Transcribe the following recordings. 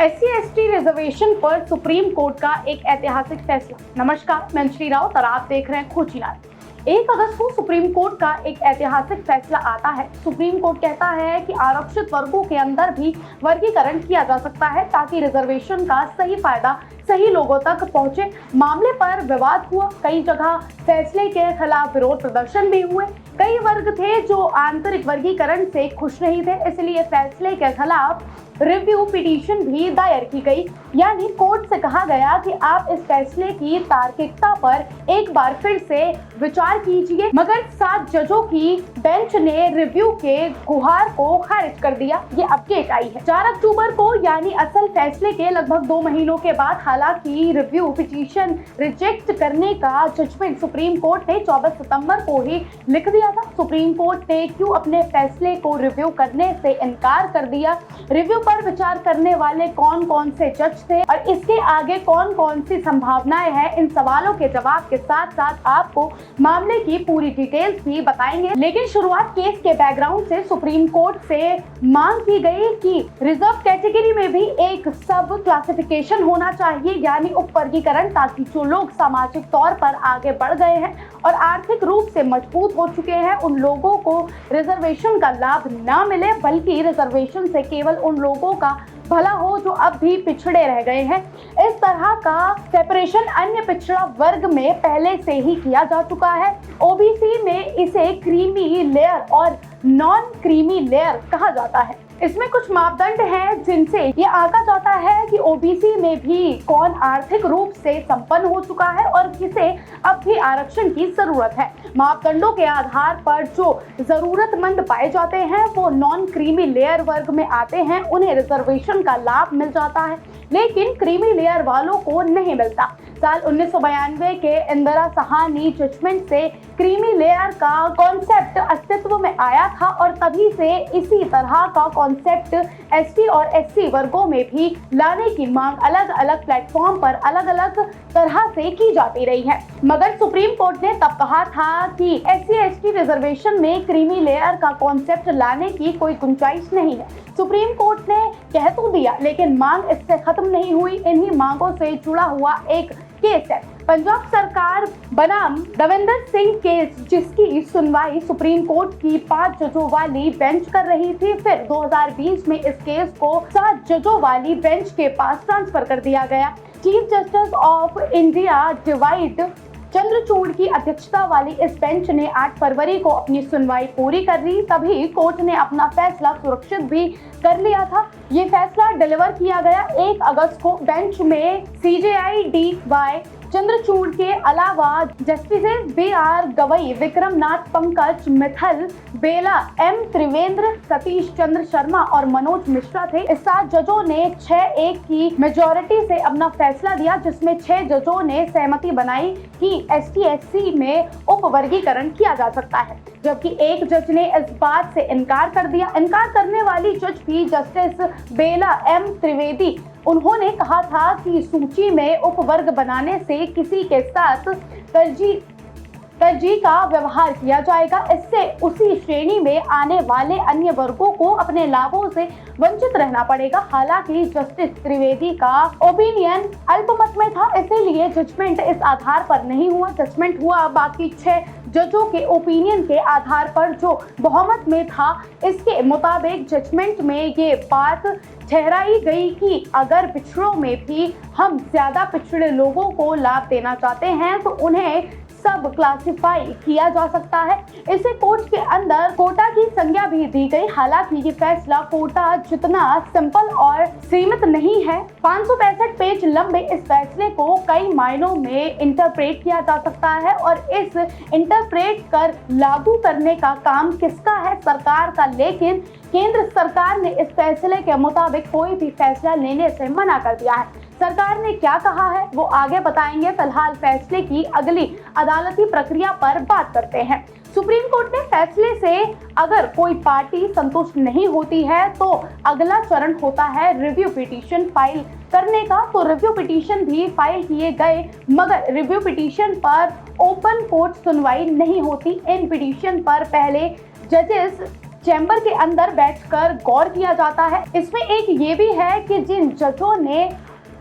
SC/ST reservation पर supreme court का एक ऐतिहासिक फैसला। नमस्कार, मैं श्री राउत और आप देख रहे हैं खोजीनार। 1 अगस्त को सुप्रीम कोर्ट का एक ऐतिहासिक फैसला आता है। सुप्रीम कोर्ट कहता है कि आरक्षित वर्गों के अंदर भी वर्गीकरण किया जा सकता है ताकि रिजर्वेशन का सही फायदा सही लोगों तक पहुंचे। मामले पर विवाद हुआ, कई जगह फैसले के खिलाफ विरोध प्रदर्शन भी हुए। कई वर्ग थे जो आंतरिक वर्गीकरण से खुश नहीं थे, इसलिए फैसले के खिलाफ रिव्यू पिटीशन भी दायर की गई। यानी कोर्ट से कहा गया कि आप इस फैसले की तार्किकता पर एक बार फिर से विचार कीजिए, मगर 7 जजों की बेंच ने रिव्यू के गुहार को खारिज कर दिया। ये अपडेट आई है 4 अक्टूबर को, यानी असल फैसले के लगभग 2 महीनों के बाद। हालांकि रिव्यू पिटीशन रिजेक्ट करने का जजमेंट सुप्रीम कोर्ट ने 24 सितंबर को ही लिख दिया था। सुप्रीम कोर्ट ने क्यों अपने फैसले को रिव्यू करने से इनकार कर दिया, रिव्यू पर विचार करने वाले कौन कौन से जज थे और इसके आगे कौन कौन सी संभावनाएं हैं, इन सवालों के जवाब के साथ साथ आपको मामले की पूरी डिटेल्स भी बताएंगे। लेकिन शुरुआत केस के बैकग्राउंड से सुप्रीम कोर्ट से मांग की गई कि रिजर्व कैटेगरी में भी एक सब क्लासिफिकेशन होना चाहिए, यानी उप वर्गीकरण, ताकि जो लोग सामाजिक तौर पर आगे बढ़ गए हैं और आर्थिक रूप से मजबूत हो चुके हैं, उन लोगों को रिजर्वेशन का लाभ न मिले, बल्कि रिजर्वेशन से केवल उन लोगों का भला हो जो अब भी पिछड़े रह गए हैं। इस तरह का सेपरेशन अन्य पिछड़ा वर्ग में पहले से ही किया जा चुका है। ओबीसी में इसे क्रीमी लेयर और नॉन क्रीमी लेयर कहा जाता है। इसमें कुछ मापदंड हैं जिनसे ये आंका जाता है कि ओबीसी में भी कौन आर्थिक रूप से संपन्न हो चुका है और किसे अब भी आरक्षण की जरूरत है। मापदंडों के आधार पर जो जरूरतमंद पाए जाते हैं वो नॉन क्रीमी लेयर वर्ग में आते हैं, उन्हें रिजर्वेशन का लाभ मिल जाता है, लेकिन क्रीमी लेयर वालों को नहीं मिलता। साल 1992 के इंदिरा साहनी जजमेंट से क्रीमी लेयर का कॉन्सेप्ट अस्तित्व में आया था और तभी से इसी तरह का कॉन्सेप्ट एसटी और एससी वर्गों में भी लाने की मांग अलग अलग प्लेटफॉर्म पर अलग अलग तरह से की जाती रही है। मगर सुप्रीम कोर्ट ने तब कहा था कि SC/ST रिजर्वेशन में क्रीमी लेयर का कॉन्सेप्ट लाने की कोई गुंजाइश नहीं है। सुप्रीम कोर्ट ने कह तो दिया, लेकिन मांग इससे खत्म नहीं हुई। इन्हीं मांगों से जुड़ा हुआ एक केस है पंजाब सरकार बनाम दविंदर सिंह केस, जिसकी सुनवाई सुप्रीम कोर्ट की 5 जजों वाली बेंच कर रही थी। फिर 2020 में इस केस को 7 जजों वाली बेंच के पास ट्रांसफर कर दिया गया। Chief justice of India divide Chandrachud की अध्यक्षता वाली इस बेंच ने 8 फरवरी को अपनी सुनवाई पूरी कर ली। तभी कोर्ट ने अपना फैसला सुरक्षित भी कर लिया था। ये फैसला डिलीवर किया गया 1 अगस्त को। बेंच में CJI DY चंद्रचूड़ के अलावा जस्टिसेस BR गवई, विक्रम नाथ, पंकज मित्तल, बेला M त्रिवेंद्र, सतीश चंद्र शर्मा और मनोज मिश्रा थे। इस 7 जजों ने 6-1 की मेजोरिटी से अपना फैसला दिया, जिसमें 6 जजों ने सहमति बनाई कि ST/SC में उप वर्गीकरण किया जा सकता है, जबकि एक जज ने इस बात से इनकार कर दिया। इनकार करने वाली जज थी जस्टिस बेला M त्रिवेदी। उन्होंने कहा था कि सूची में उपवर्ग बनाने से किसी के साथ तरजीह का व्यवहार किया जाएगा। इससे उसी श्रेणी में आने वाले अन्य वर्गों को अपने लाभों से वंचित रहना पड़ेगा। हालांकि जस्टिस त्रिवेदी का ओपिनियन अल्पमत में था, इसीलिए जजमेंट इस आधार पर नहीं हुआ। जजमेंट हुआ बाकी 6 जजों के ओपिनियन के आधार पर, जो बहुमत में था। इसके मुताबिक जजमेंट में ये बात ठहराई गई कि अगर पिछड़ों में भी हम ज्यादा पिछड़े लोगों को लाभ देना चाहते हैं तो उन्हें सब क्लासिफाई किया जा सकता है। इसे कोर्ट के अंदर कोटा की संज्ञा भी दी गई। हालांकि ये फैसला कोटा जितना सिंपल और सीमित नहीं है। 565 पेज लंबे इस फैसले को कई मायनों में इंटरप्रेट किया जा सकता है और इस इंटरप्रेट कर लागू करने का काम किसका है? सरकार का। लेकिन केंद्र सरकार ने इस फैसले के मुताबिक कोई भी फैसला लेने से मना कर दिया है। सरकार ने क्या कहा है वो आगे बताएंगे। फिलहाल फैसले की अगली अदालती प्रक्रिया पर बात करते हैं। सुप्रीम कोर्ट ने फैसले से अगर कोई पार्टी संतुष्ट नहीं होती है तो अगला चरण होता है रिव्यू पिटीशन फाइल करने का। तो रिव्यू पिटीशन भी फाइल किए गए, मगर रिव्यू पिटीशन पर ओपन कोर्ट सुनवाई नहीं होती। इन पिटीशन पर पहले जजेस चैम्बर के अंदर बैठकर गौर किया जाता है। इसमें एक ये भी है कि जिन जजों ने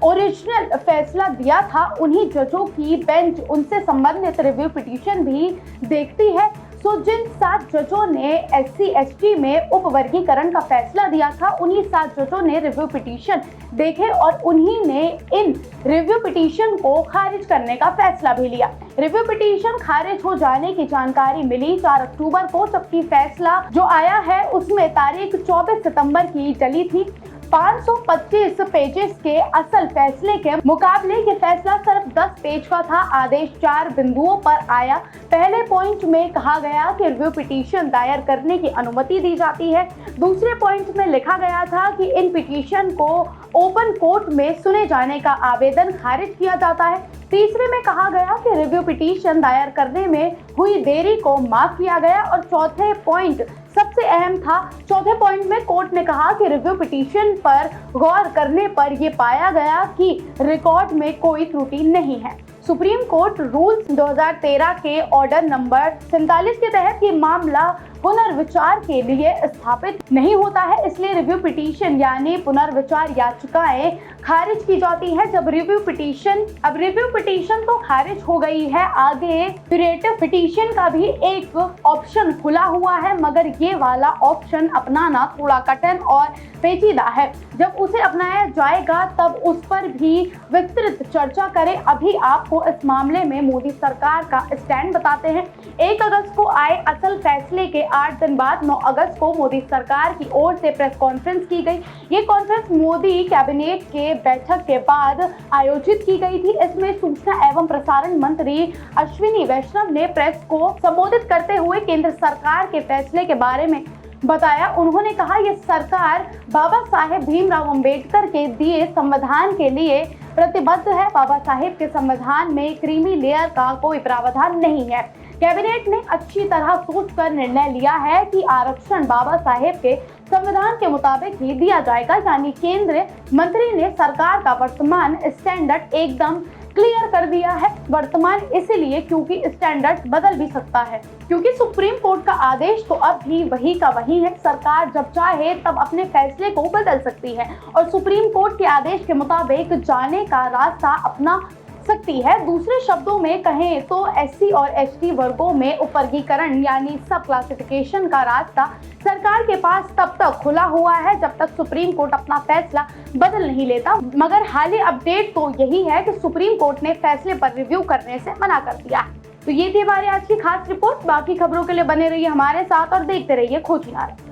ओरिजिनल फैसला दिया था उन्हीं जजों की बेंच उनसे संबंधित रिव्यू पिटीशन भी देखती है। जिन 7 जजों ने SC/ST में उपवर्गीकरण का फैसला दिया था उन्हीं 7 जजों ने रिव्यू पिटीशन देखे और उन्हीं ने इन रिव्यू पिटीशन को खारिज करने का फैसला भी लिया। रिव्यू पिटीशन खारिज हो जाने की जानकारी मिली 4 अक्टूबर को, जबकि फैसला जो आया है उसमें तारीख 24 सितंबर की डली थी। 525 पेजेस के असल फैसले के मुकाबले ये फैसला सिर्फ 10 पेज का था। आदेश 4 बिंदुओं पर आया। पहले पॉइंट में कहा गया कि रिव्यू पिटीशन दायर करने की अनुमति दी जाती है। दूसरे पॉइंट में लिखा गया था कि इन पिटीशन को ओपन कोर्ट में सुने जाने का आवेदन खारिज किया जाता है। तीसरे में कहा गया कि रिव्यू पिटीशन दायर करने में हुई देरी को माफ किया गया और चौथे पॉइंट सबसे अहम था। चौथे पॉइंट में कोर्ट ने कहा कि रिव्यू पिटीशन पर गौर करने पर यह पाया गया कि रिकॉर्ड में कोई त्रुटि नहीं है। सुप्रीम कोर्ट रूल्स 2013 के ऑर्डर नंबर 47 के तहत ये मामला पुनर्विचार के लिए स्थापित नहीं होता है, इसलिए रिव्यू पिटीशन यानी पुनर्विचार याचिकाएं खारिज की जाती है। अब रिव्यू पिटीशन तो खारिज हो गई है, आगे क्यूरेटिव पिटीशन का भी एक ऑप्शन खुला हुआ है, मगर ये वाला ऑप्शन अपनाना थोड़ा कठिन और पेचीदा है। जब उसे अपनाया जाएगा तब उस पर भी विस्तृत चर्चा करें। अभी आपको इस मामले में मोदी सरकार का स्टैंड बताते हैं। 1 अगस्त को आए असल फैसले के 8 दिन बाद 9 अगस्त को मोदी सरकार की ओर से प्रेस कॉन्फ्रेंस की गई। ये कॉन्फ्रेंस मोदी कैबिनेट के बैठक के बाद आयोजित की गई थी। इसमें सूचना एवं प्रसारण मंत्री अश्विनी वैष्णव ने प्रेस को संबोधित करते हुए केंद्र सरकार के फैसले के बारे में बताया। उन्होंने कहा यह सरकार बाबा साहेब भीमराव अंबेडकर के दिए संविधान के लिए प्रतिबद्ध है। बाबा साहेब के संविधान में क्रीमी लेयर का कोई प्रावधान नहीं है। कैबिनेट ने अच्छी तरह सोचकर निर्णय लिया है कि आरक्षण बाबा साहेब के संविधान के मुताबिक ही दिया जाएगा, यानी केंद्रीय मंत्री ने सरकार का वर्तमान स्टैंडर्ड एकदम क्लियर कर दिया है। वर्तमान इसलिए क्योंकि स्टैंडर्ड बदल भी सकता है, क्योंकि सुप्रीम कोर्ट का आदेश तो अब भी वही का वही है। सरकार जब चाहे तब अपने फैसले को बदल सकती है और सुप्रीम कोर्ट के आदेश के मुताबिक जाने का रास्ता अपना सकती है। दूसरे शब्दों में कहें तो SC और ST वर्गों में उपवर्गीकरण यानी सब क्लासिफिकेशन का रास्ता सरकार के पास तब तक खुला हुआ है जब तक सुप्रीम कोर्ट अपना फैसला बदल नहीं लेता। मगर हालिया अपडेट तो यही है कि सुप्रीम कोर्ट ने फैसले पर रिव्यू करने से मना कर दिया है। तो ये थी हमारी आज की खास रिपोर्ट। बाकी खबरों के लिए बने रहिए हमारे साथ और देखते रहिए खोजी नारे।